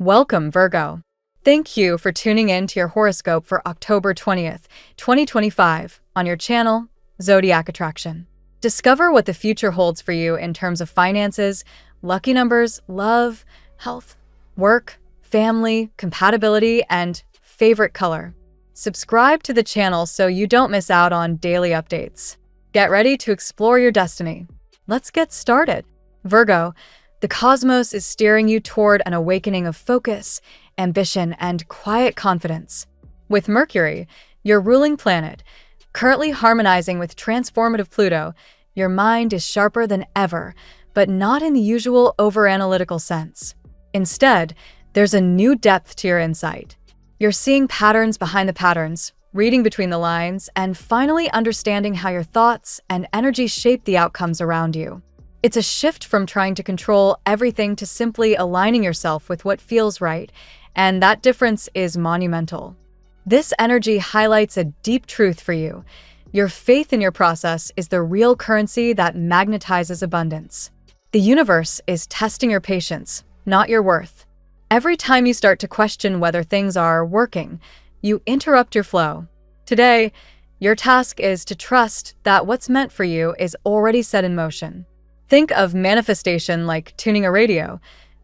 Welcome, Virgo. Thank you for tuning in to your horoscope for October 20th, 2025 on your channel, Zodiac Attraction. Discover what the future holds for you in terms of finances, lucky numbers, love, health, work, family, compatibility, and favorite color. Subscribe to the channel so you don't miss out on daily updates. Get ready to explore your destiny. Let's get started. Virgo, the cosmos is steering you toward an awakening of focus, ambition, and quiet confidence. With Mercury, your ruling planet, currently harmonizing with transformative Pluto, your mind is sharper than ever, but not in the usual over-analytical sense. Instead, there's a new depth to your insight. You're seeing patterns behind the patterns, reading between the lines, and finally understanding how your thoughts and energy shape the outcomes around you. It's a shift from trying to control everything to simply aligning yourself with what feels right, and that difference is monumental. This energy highlights a deep truth for you. Your faith in your process is the real currency that magnetizes abundance. The universe is testing your patience, not your worth. Every time you start to question whether things are working, you interrupt your flow. Today, your task is to trust that what's meant for you is already set in motion. Think of manifestation like tuning a radio.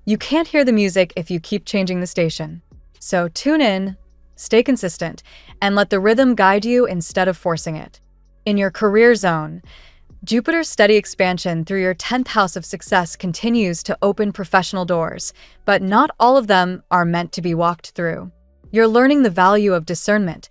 You can't hear the music if you keep changing the station. So tune in, stay consistent, and let the rhythm guide you instead of forcing it. In your career zone, Jupiter's steady expansion through your 10th house of success continues to open professional doors, but not all of them are meant to be walked through. You're learning the value of discernment,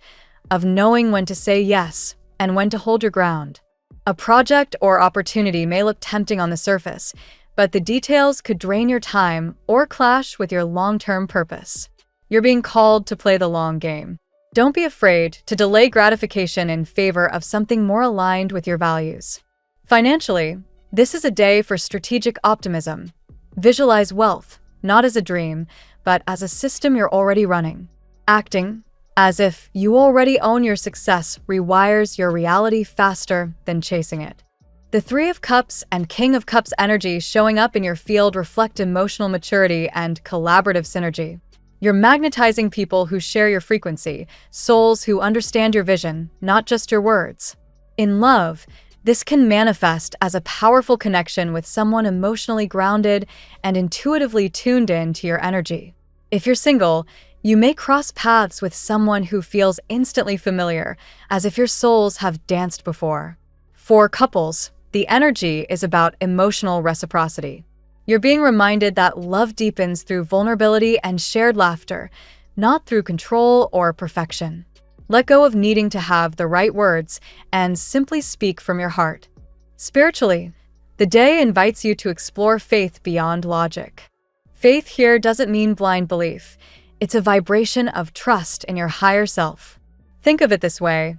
of knowing when to say yes and when to hold your ground. A project or opportunity may look tempting on the surface, but the details could drain your time or clash with your long-term purpose. You're being called to play the long game. Don't be afraid to delay gratification in favor of something more aligned with your values. Financially, this is a day for strategic optimism. Visualize wealth, not as a dream, but as a system you're already running. Acting as if you already own your success rewires your reality faster than chasing it. The Three of Cups and King of Cups energy showing up in your field reflect emotional maturity and collaborative synergy. You're magnetizing people who share your frequency, souls who understand your vision, not just your words. In love, this can manifest as a powerful connection with someone emotionally grounded and intuitively tuned in to your energy. If you're single, you may cross paths with someone who feels instantly familiar, as if your souls have danced before. For couples, the energy is about emotional reciprocity. You're being reminded that love deepens through vulnerability and shared laughter, not through control or perfection. Let go of needing to have the right words and simply speak from your heart. Spiritually, the day invites you to explore faith beyond logic. Faith here doesn't mean blind belief. It's a vibration of trust in your higher self. Think of it this way.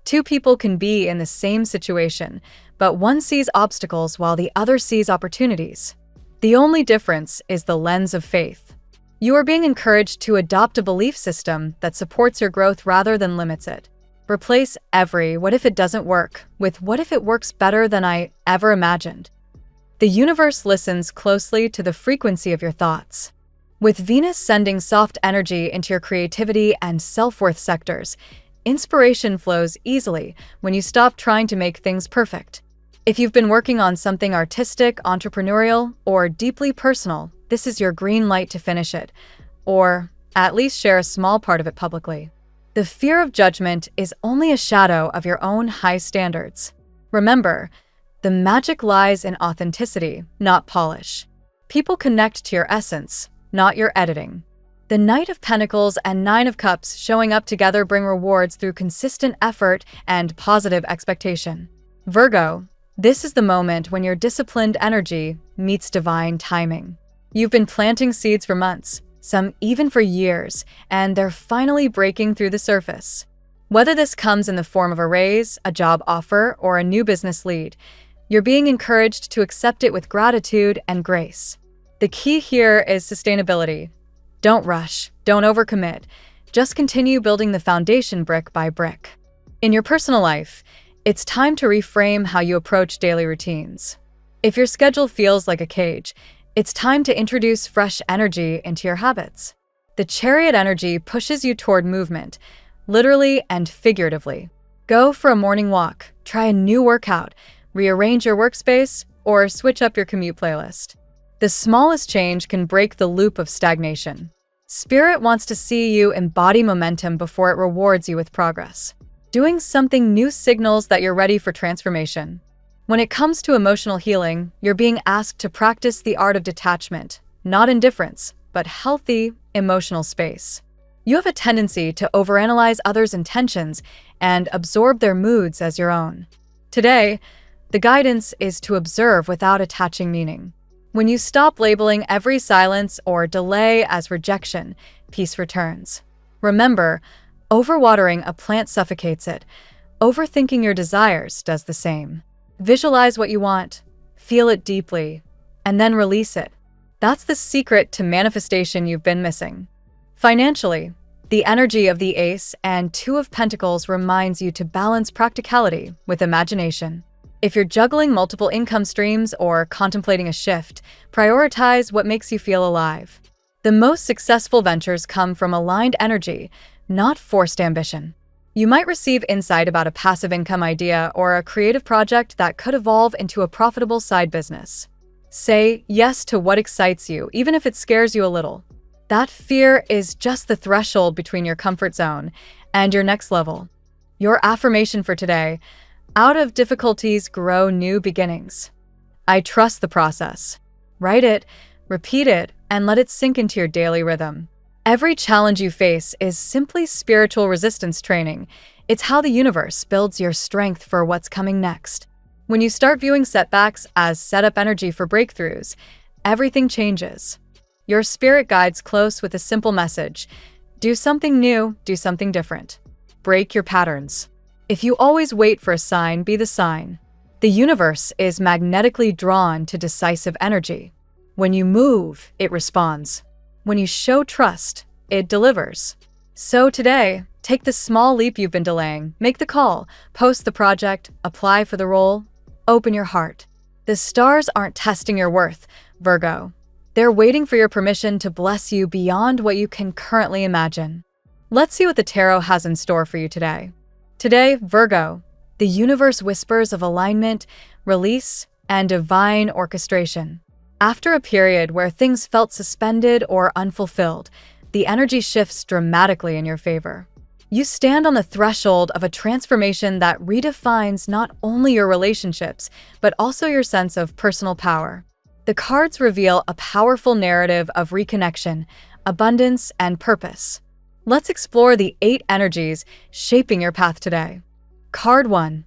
Two people can be in the same situation, but one sees obstacles while the other sees opportunities. The only difference is the lens of faith. You are being encouraged to adopt a belief system that supports your growth rather than limits it. Replace every "what if it doesn't work" with "what if it works better than I ever imagined?" The universe listens closely to the frequency of your thoughts. With Venus sending soft energy into your creativity and self-worth sectors, inspiration flows easily when you stop trying to make things perfect. If you've been working on something artistic, entrepreneurial, or deeply personal, this is your green light to finish it, or at least share a small part of it publicly. The fear of judgment is only a shadow of your own high standards. Remember, the magic lies in authenticity, not polish. People connect to your essence, not your editing. The Knight of Pentacles and Nine of Cups showing up together bring rewards through consistent effort and positive expectation. Virgo, this is the moment when your disciplined energy meets divine timing. You've been planting seeds for months, some even for years, and they're finally breaking through the surface. Whether this comes in the form of a raise, a job offer, or a new business lead, you're being encouraged to accept it with gratitude and grace. The key here is sustainability. Don't rush, don't overcommit. Just continue building the foundation brick by brick. In your personal life, it's time to reframe how you approach daily routines. If your schedule feels like a cage, It's time to introduce fresh energy into your habits. The Chariot energy pushes you toward movement, literally and figuratively. Go for a morning walk, try a new workout, rearrange your workspace, or switch up your commute playlist. The smallest change can break the loop of stagnation. Spirit wants to see you embody momentum before it rewards you with progress. Doing something new signals that you're ready for transformation. When it comes to emotional healing, you're being asked to practice the art of detachment, not indifference, but healthy emotional space. You have a tendency to overanalyze others' intentions and absorb their moods as your own. Today, the guidance is to observe without attaching meaning. When you stop labeling every silence or delay as rejection, peace returns. Remember, overwatering a plant suffocates it. Overthinking your desires does the same. Visualize what you want, feel it deeply, and then release it. That's the secret to manifestation you've been missing. Financially, the energy of the Ace and Two of Pentacles reminds you to balance practicality with imagination. If you're juggling multiple income streams or contemplating a shift, prioritize what makes you feel alive. The most successful ventures come from aligned energy, not forced ambition. You might receive insight about a passive income idea or a creative project that could evolve into a profitable side business. Say yes to what excites you, even if it scares you a little. That fear is just the threshold between your comfort zone and your next level. Your affirmation for today: out of difficulties grow new beginnings. I trust the process. Write it, repeat it, and let it sink into your daily rhythm. Every challenge you face is simply spiritual resistance training. It's how the universe builds your strength for what's coming next. When you start viewing setbacks as setup energy for breakthroughs, everything changes. Your spirit guides close with a simple message: do something new, do something different. Break your patterns. If you always wait for a sign, be the sign. The universe is magnetically drawn to decisive energy. When you move, it responds. When you show trust, it delivers. So today, take the small leap you've been delaying, make the call, post the project, apply for the role, open your heart. The stars aren't testing your worth, Virgo. They're waiting for your permission to bless you beyond what you can currently imagine. Let's see what the tarot has in store for you today. Today, Virgo, the universe whispers of alignment, release, and divine orchestration. After a period where things felt suspended or unfulfilled, the energy shifts dramatically in your favor. You stand on the threshold of a transformation that redefines not only your relationships, but also your sense of personal power. The cards reveal a powerful narrative of reconnection, abundance, and purpose. Let's explore the 8 energies shaping your path today. Card 1.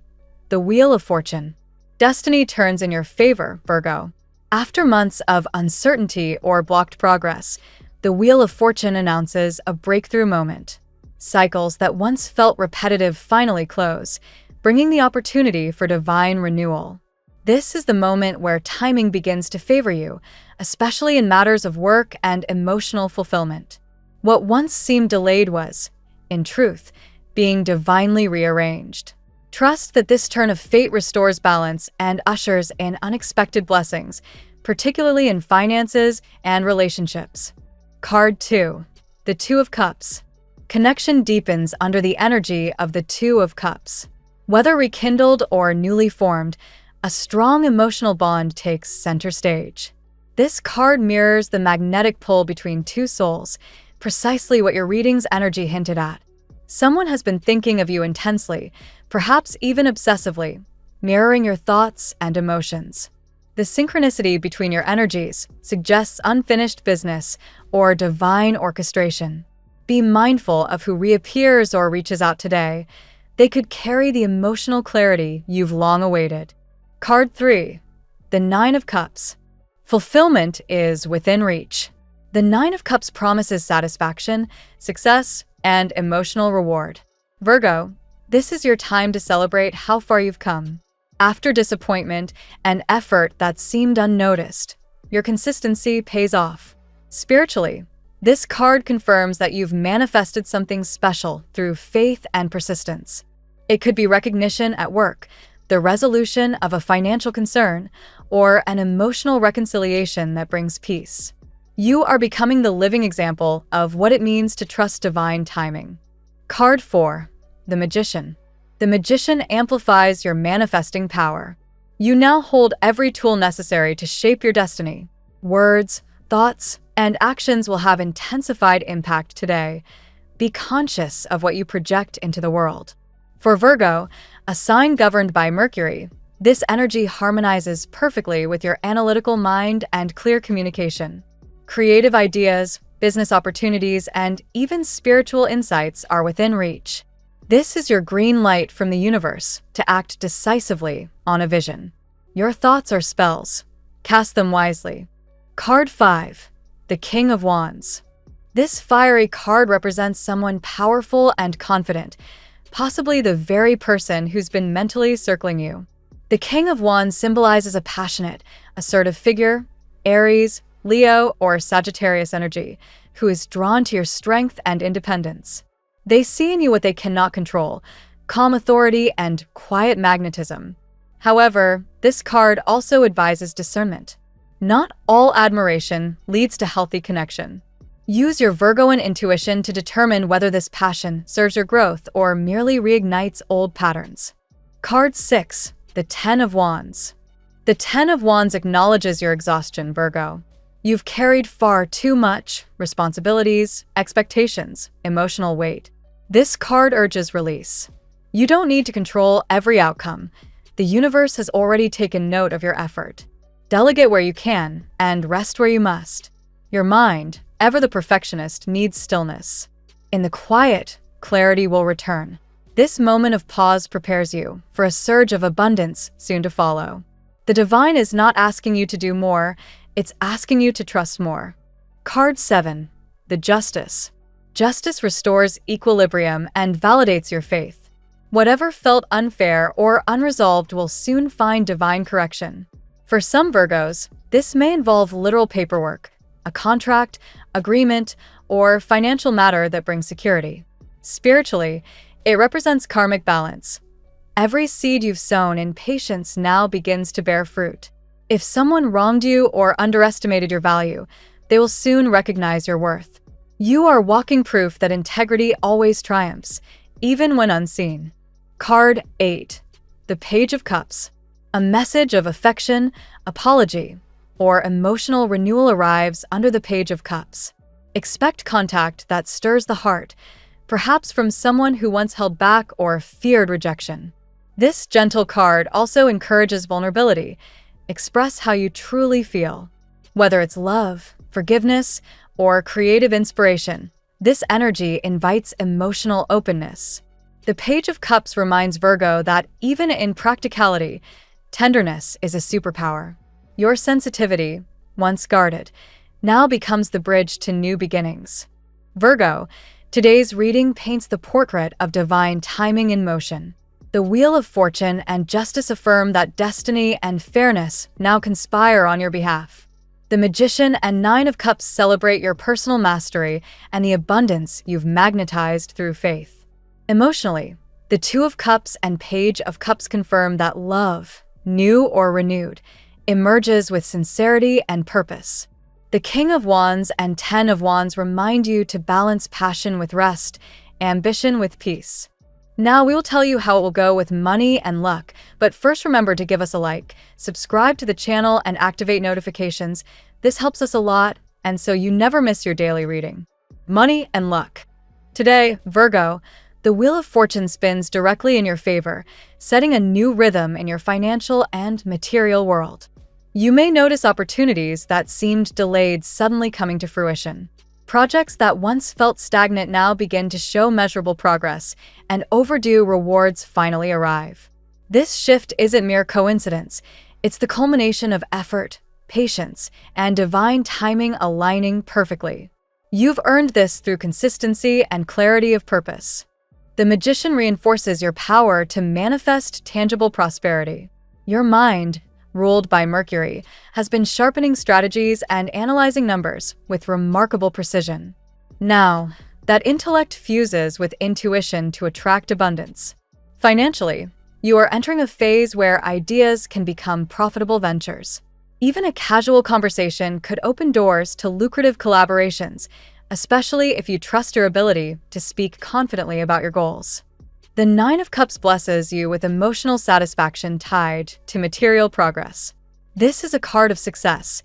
The Wheel of Fortune. Destiny turns in your favor, Virgo. After months of uncertainty or blocked progress, the Wheel of Fortune announces a breakthrough moment. Cycles that once felt repetitive finally close, bringing the opportunity for divine renewal. This is the moment where timing begins to favor you, especially in matters of work and emotional fulfillment. What once seemed delayed was, in truth, being divinely rearranged. Trust that this turn of fate restores balance and ushers in unexpected blessings, particularly in finances and relationships. Card 2. The Two of Cups. Connection deepens under the energy of the Two of Cups. Whether rekindled or newly formed, a strong emotional bond takes center stage. This card mirrors the magnetic pull between two souls, precisely what your reading's energy hinted at. Someone has been thinking of you intensely, perhaps even obsessively, mirroring your thoughts and emotions. The synchronicity between your energies suggests unfinished business or divine orchestration. Be mindful of who reappears or reaches out today. They could carry the emotional clarity you've long awaited. Card 3. The Nine of Cups. Fulfillment is within reach. The Nine of Cups promises satisfaction, success, and emotional reward. Virgo, this is your time to celebrate how far you've come. After disappointment and effort that seemed unnoticed, your consistency pays off. Spiritually, this card confirms that you've manifested something special through faith and persistence. It could be recognition at work, the resolution of a financial concern, or an emotional reconciliation that brings peace. You are becoming the living example of what it means to trust divine timing. Card 4. The Magician. The Magician amplifies your manifesting power. You now hold every tool necessary to shape your destiny. Words, thoughts, and actions will have intensified impact today. Be conscious of what you project into the world. For Virgo, a sign governed by Mercury, this energy harmonizes perfectly with your analytical mind and clear communication. Creative ideas, business opportunities, and even spiritual insights are within reach. This is your green light from the universe to act decisively on a vision. Your thoughts are spells. Cast them wisely. Card 5. The King of Wands. This fiery card represents someone powerful and confident, possibly the very person who's been mentally circling you. The King of Wands symbolizes a passionate, assertive figure, Aries, Leo, or Sagittarius energy, who is drawn to your strength and independence. They see in you what they cannot control: calm authority and quiet magnetism. However, this card also advises discernment. Not all admiration leads to healthy connection. Use your Virgoan intuition to determine whether this passion serves your growth or merely reignites old patterns. Card 6. The Ten of Wands. The Ten of Wands acknowledges your exhaustion, Virgo. You've carried far too much responsibilities, expectations, emotional weight. This card urges release. You don't need to control every outcome. The universe has already taken note of your effort. Delegate where you can and rest where you must. Your mind, ever the perfectionist, needs stillness. In the quiet, clarity will return. This moment of pause prepares you for a surge of abundance soon to follow. The divine is not asking you to do more, it's asking you to trust more. Card 7. The Justice. Justice restores equilibrium and validates your faith. Whatever felt unfair or unresolved will soon find divine correction. For some Virgos, this may involve literal paperwork, a contract, agreement, or financial matter that brings security. Spiritually, it represents karmic balance. Every seed you've sown in patience now begins to bear fruit. If someone wronged you or underestimated your value, they will soon recognize your worth. You are walking proof that integrity always triumphs, even when unseen. Card 8. The Page of Cups. A message of affection, apology, or emotional renewal arrives under the Page of Cups. Expect contact that stirs the heart, perhaps from someone who once held back or feared rejection. This gentle card also encourages vulnerability. Express how you truly feel. Whether it's love, forgiveness, or creative inspiration, this energy invites emotional openness. The Page of Cups reminds Virgo that even in practicality, tenderness is a superpower. Your sensitivity, once guarded, now becomes the bridge to new beginnings. Virgo, today's reading paints the portrait of divine timing in motion. The Wheel of Fortune and Justice affirm that destiny and fairness now conspire on your behalf. The Magician and Nine of Cups celebrate your personal mastery and the abundance you've magnetized through faith. Emotionally, the Two of Cups and Page of Cups confirm that love, new or renewed, emerges with sincerity and purpose. The King of Wands and Ten of Wands remind you to balance passion with rest, ambition with peace. Now we will tell you how it will go with money and luck, but first remember to give us a like, subscribe to the channel, and activate notifications. This helps us a lot, and so you never miss your daily reading. Money and luck. Today, Virgo, the Wheel of Fortune spins directly in your favor, setting a new rhythm in your financial and material world. You may notice opportunities that seemed delayed suddenly coming to fruition. Projects that once felt stagnant now begin to show measurable progress, and overdue rewards finally arrive. This shift isn't mere coincidence. It's the culmination of effort, patience, and divine timing aligning perfectly. You've earned this through consistency and clarity of purpose. The Magician reinforces your power to manifest tangible prosperity. Your mind, ruled by Mercury, has been sharpening strategies and analyzing numbers with remarkable precision. Now, that intellect fuses with intuition to attract abundance. Financially, You are entering a phase where ideas can become profitable ventures. Even a casual conversation could open doors to lucrative collaborations, especially if you trust your ability to speak confidently about your goals. The Nine of Cups blesses you with emotional satisfaction tied to material progress. This is a card of success,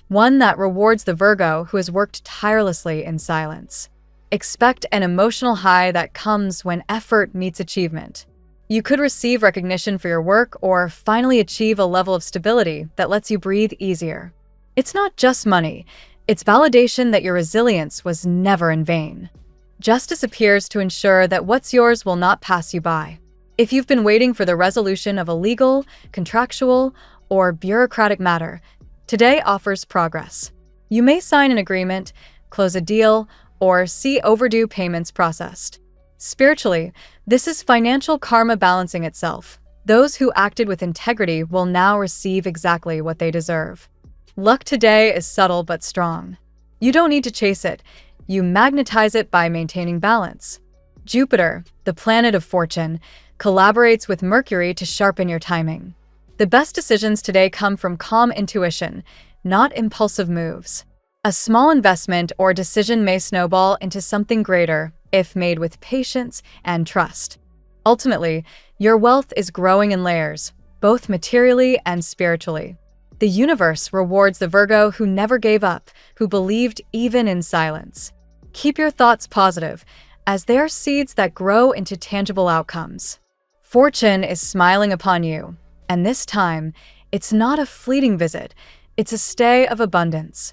one that rewards the Virgo who has worked tirelessly in silence. Expect an emotional high that comes when effort meets achievement. You could receive recognition for your work or finally achieve a level of stability that lets you breathe easier. It's not just money, it's validation that your resilience was never in vain. Justice appears to ensure that what's yours will not pass you by. If you've been waiting for the resolution of a legal, contractual, or bureaucratic matter, today offers progress. You may sign an agreement, close a deal, or see overdue payments processed. Spiritually, this is financial karma balancing itself. Those who acted with integrity will now receive exactly what they deserve. Luck today is subtle but strong. You don't need to chase it. You magnetize it by maintaining balance. Jupiter, the planet of fortune, collaborates with Mercury to sharpen your timing. The best decisions today come from calm intuition, not impulsive moves. A small investment or decision may snowball into something greater if made with patience and trust. Ultimately, your wealth is growing in layers, both materially and spiritually. The universe rewards the Virgo who never gave up, who believed even in silence. Keep your thoughts positive, as they are seeds that grow into tangible outcomes. Fortune is smiling upon you, and this time, it's not a fleeting visit, it's a stay of abundance.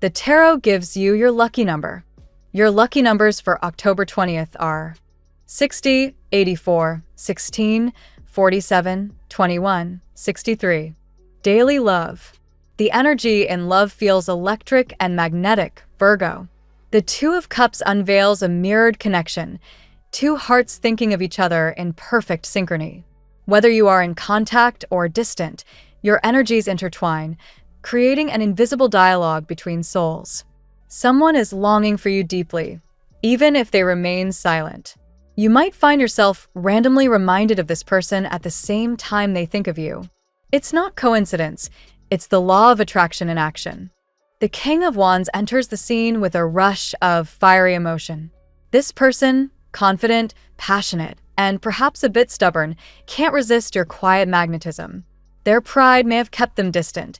The tarot gives you your lucky number. Your lucky numbers for October 20th are 60, 84, 16, 47, 21, 63. Daily love. The energy in love feels electric and magnetic, Virgo. The Two of Cups unveils a mirrored connection, two hearts thinking of each other in perfect synchrony. Whether you are in contact or distant, your energies intertwine, creating an invisible dialogue between souls. Someone is longing for you deeply, even if they remain silent. You might find yourself randomly reminded of this person at the same time they think of you. It's not coincidence, it's the law of attraction in action. The King of Wands enters the scene with a rush of fiery emotion. This person, confident, passionate, and perhaps a bit stubborn, can't resist your quiet magnetism. Their pride may have kept them distant,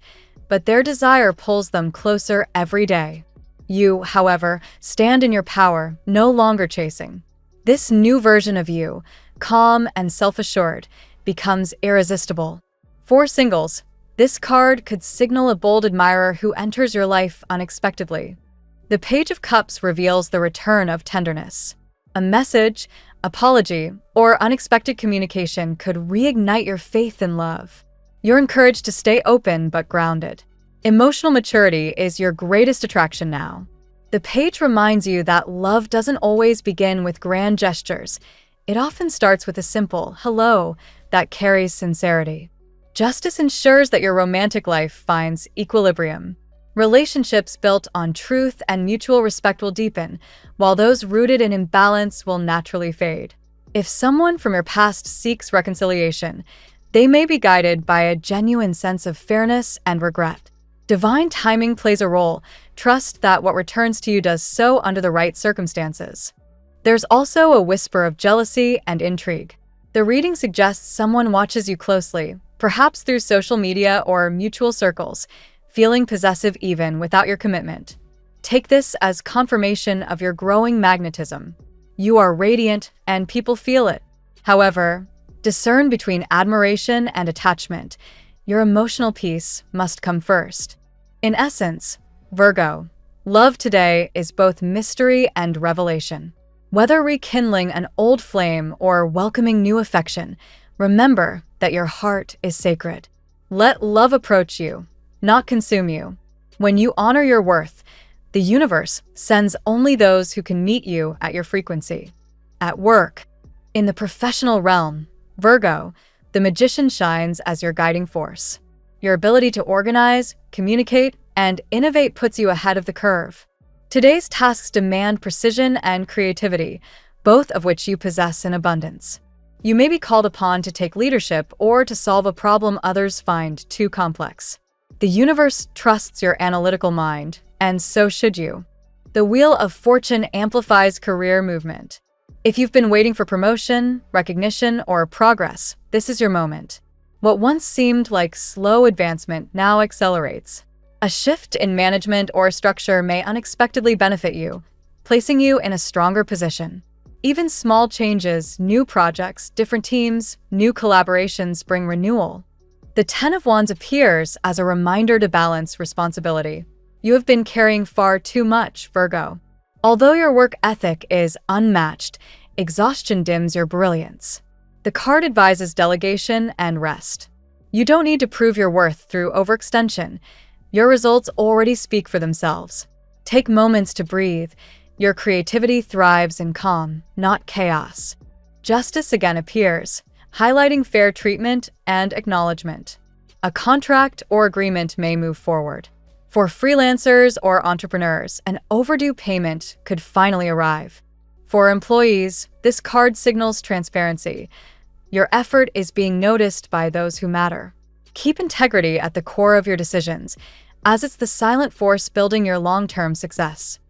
but their desire pulls them closer every day. You, however, stand in your power, no longer chasing. This new version of you, calm and self-assured, becomes irresistible. For singles, this card could signal a bold admirer who enters your life unexpectedly. The Page of Cups reveals the return of tenderness. A message, apology, or unexpected communication could reignite your faith in love. You're encouraged to stay open but grounded. Emotional maturity is your greatest attraction now. The page reminds you that love doesn't always begin with grand gestures. It often starts with a simple hello that carries sincerity. Justice ensures that your romantic life finds equilibrium. Relationships built on truth and mutual respect will deepen, while those rooted in imbalance will naturally fade. If someone from your past seeks reconciliation, they may be guided by a genuine sense of fairness and regret. Divine timing plays a role. Trust that what returns to you does so under the right circumstances. There's also a whisper of jealousy and intrigue. The reading suggests someone watches you closely, perhaps through social media or mutual circles, feeling possessive even without your commitment. Take this as confirmation of your growing magnetism. You are radiant and people feel it. However, discern between admiration and attachment. Your emotional peace must come first. In essence, Virgo, love today is both mystery and revelation. Whether rekindling an old flame or welcoming new affection, remember that your heart is sacred. Let love approach you, not consume you. When you honor your worth, the universe sends only those who can meet you at your frequency. At work, in the professional realm, Virgo, the magician shines as your guiding force. Your ability to organize, communicate, and innovate puts you ahead of the curve. Today's tasks demand precision and creativity, both of which you possess in abundance. You may be called upon to take leadership or to solve a problem others find too complex. The universe trusts your analytical mind, and so should you. The Wheel of Fortune amplifies career movement. If you've been waiting for promotion, recognition, or progress, this is your moment. What once seemed like slow advancement now accelerates. A shift in management or structure may unexpectedly benefit you, placing you in a stronger position. Even small changes, new projects, different teams, new collaborations bring renewal. The Ten of Wands appears as a reminder to balance responsibility. You have been carrying far too much, Virgo. Although your work ethic is unmatched, exhaustion dims your brilliance. The card advises delegation and rest. You don't need to prove your worth through overextension. Your results already speak for themselves. Take moments to breathe. Your creativity thrives in calm, not chaos. Justice again appears, highlighting fair treatment and acknowledgement. A contract or agreement may move forward. For freelancers or entrepreneurs, an overdue payment could finally arrive. For employees, this card signals transparency. Your effort is being noticed by those who matter. Keep integrity at the core of your decisions, as it's the silent force building your long-term success.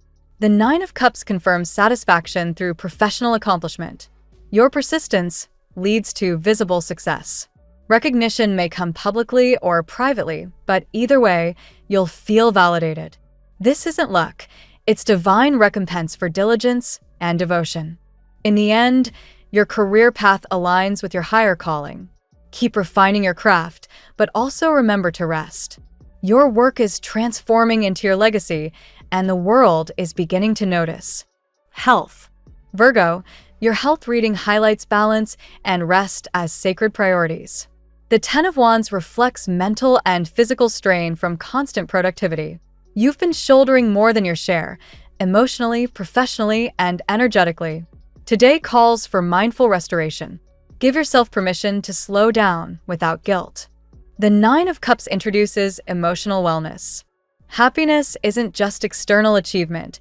The Nine of Cups confirms satisfaction through professional accomplishment. Your persistence leads to visible success. Recognition may come publicly or privately, but either way, you'll feel validated. This isn't luck, it's divine recompense for diligence and devotion. In the end, your career path aligns with your higher calling. Keep refining your craft, but also remember to rest. Your work is transforming into your legacy, and the world is beginning to notice. Health. Virgo, your health reading highlights balance and rest as sacred priorities. The Ten of Wands reflects mental and physical strain from constant productivity. You've been shouldering more than your share, emotionally, professionally, and energetically. Today calls for mindful restoration. Give yourself permission to slow down without guilt. The Nine of Cups introduces emotional wellness. Happiness isn't just external achievement,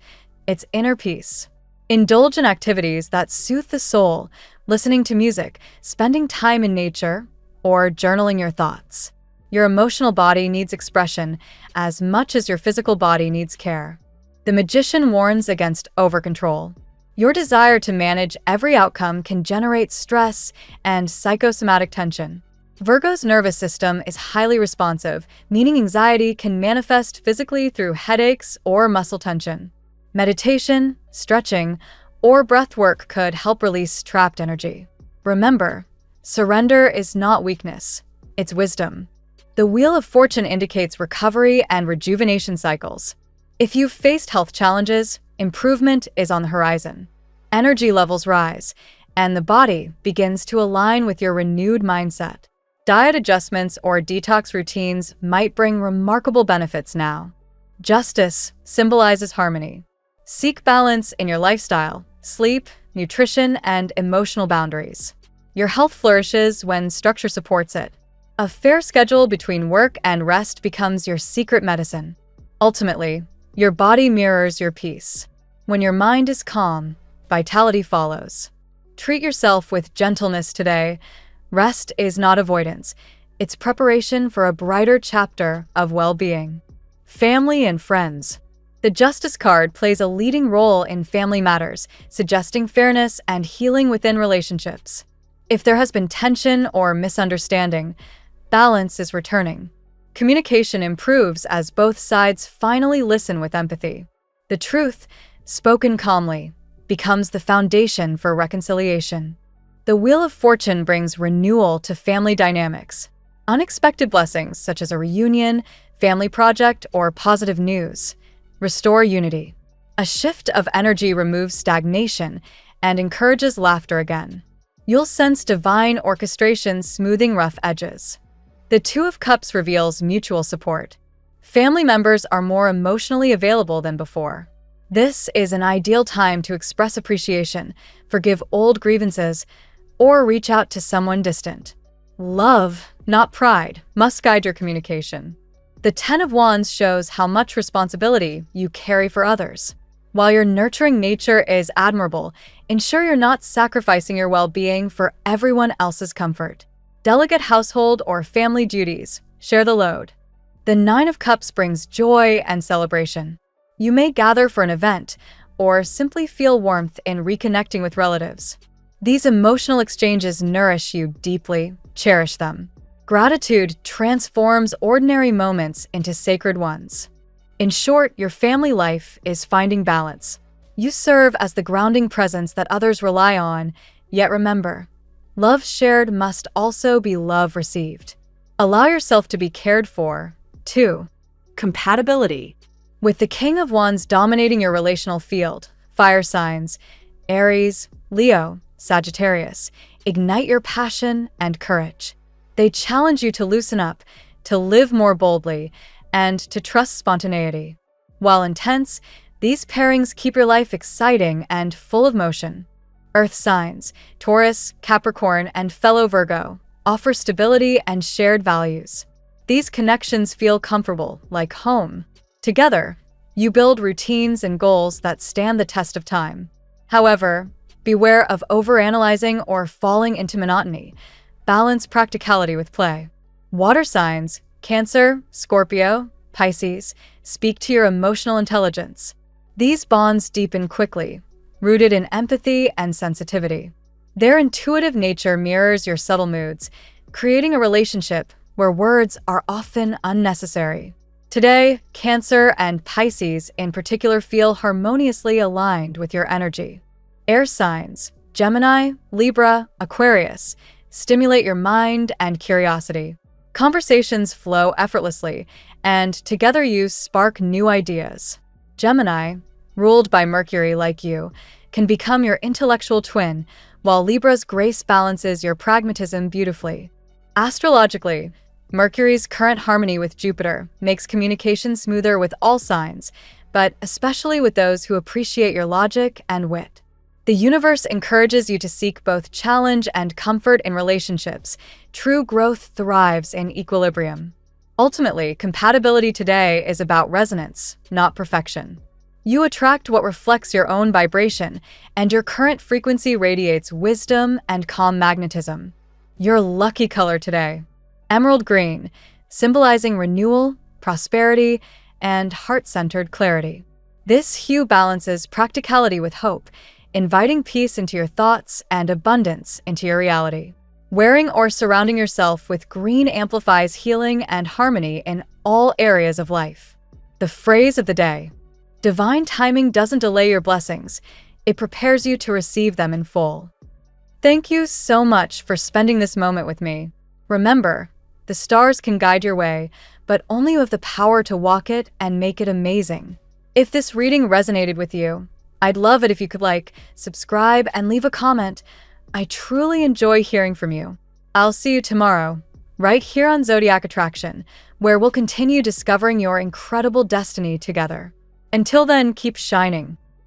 it's inner peace. Indulge in activities that soothe the soul, listening to music, spending time in nature, or journaling your thoughts. Your emotional body needs expression as much as your physical body needs care. The Magician warns against over-control. Your desire to manage every outcome can generate stress and psychosomatic tension. Virgo's nervous system is highly responsive, meaning anxiety can manifest physically through headaches or muscle tension. Meditation, stretching, or breath work could help release trapped energy. Remember, surrender is not weakness, it's wisdom. The Wheel of Fortune indicates recovery and rejuvenation cycles. If you've faced health challenges, improvement is on the horizon. Energy levels rise, and the body begins to align with your renewed mindset. Diet adjustments or detox routines might bring remarkable benefits now. Justice symbolizes harmony. Seek balance in your lifestyle, sleep, nutrition, and emotional boundaries. Your health flourishes when structure supports it. A fair schedule between work and rest becomes your secret medicine. Ultimately, your body mirrors your peace. When your mind is calm, vitality follows. Treat yourself with gentleness today. Rest is not avoidance. It's preparation for a brighter chapter of well-being. Family and friends. The Justice card plays a leading role in family matters, suggesting fairness and healing within relationships. If there has been tension or misunderstanding, balance is returning. Communication improves as both sides finally listen with empathy. The truth, spoken calmly, becomes the foundation for reconciliation. The Wheel of Fortune brings renewal to family dynamics. Unexpected blessings, such as a reunion, family project, or positive news, restore unity. A shift of energy removes stagnation and encourages laughter again. You'll sense divine orchestration smoothing rough edges. The Two of Cups reveals mutual support. Family members are more emotionally available than before. This is an ideal time to express appreciation, forgive old grievances, or reach out to someone distant. Love, not pride, must guide your communication. The Ten of Wands shows how much responsibility you carry for others. While your nurturing nature is admirable, ensure you're not sacrificing your well-being for everyone else's comfort. Delegate household or family duties. Share the load. The Nine of Cups brings joy and celebration. You may gather for an event or simply feel warmth in reconnecting with relatives. These emotional exchanges nourish you deeply. Cherish them. Gratitude transforms ordinary moments into sacred ones. In short, your family life is finding balance. You serve as the grounding presence that others rely on, yet remember, love shared must also be love received. Allow yourself to be cared for. 2. Compatibility. With the King of Wands dominating your relational field, fire signs, Aries, Leo, Sagittarius, ignite your passion and courage. They challenge you to loosen up, to live more boldly, and to trust spontaneity. While intense, these pairings keep your life exciting and full of motion. Earth signs, Taurus, Capricorn, and fellow Virgo, offer stability and shared values. These connections feel comfortable, like home. Together, you build routines and goals that stand the test of time. However, beware of overanalyzing or falling into monotony. Balance practicality with play. Water signs, Cancer, Scorpio, Pisces, speak to your emotional intelligence. These bonds deepen quickly, rooted in empathy and sensitivity. Their intuitive nature mirrors your subtle moods, creating a relationship where words are often unnecessary. Today, Cancer and Pisces in particular feel harmoniously aligned with your energy. Air signs, Gemini, Libra, Aquarius, stimulate your mind and curiosity. Conversations flow effortlessly, and together you spark new ideas. Gemini, ruled by Mercury like you, can become your intellectual twin, while Libra's grace balances your pragmatism beautifully. Astrologically, Mercury's current harmony with Jupiter makes communication smoother with all signs, but especially with those who appreciate your logic and wit. The universe encourages you to seek both challenge and comfort in relationships. True growth thrives in equilibrium. Ultimately, compatibility today is about resonance, not perfection. You attract what reflects your own vibration, and your current frequency radiates wisdom and calm magnetism. Your lucky color today: emerald green, symbolizing renewal, prosperity, and heart-centered clarity. This hue balances practicality with hope, inviting peace into your thoughts and abundance into your reality. Wearing or surrounding yourself with green amplifies healing and harmony in all areas of life. The phrase of the day: divine timing doesn't delay your blessings, it prepares you to receive them in full. Thank you so much for spending this moment with me. Remember, the stars can guide your way, but only you have the power to walk it and make it amazing. If this reading resonated with you, I'd love it if you could like, subscribe, and leave a comment. I truly enjoy hearing from you. I'll see you tomorrow, right here on Zodiac Attraction, where we'll continue discovering your incredible destiny together. Until then, keep shining.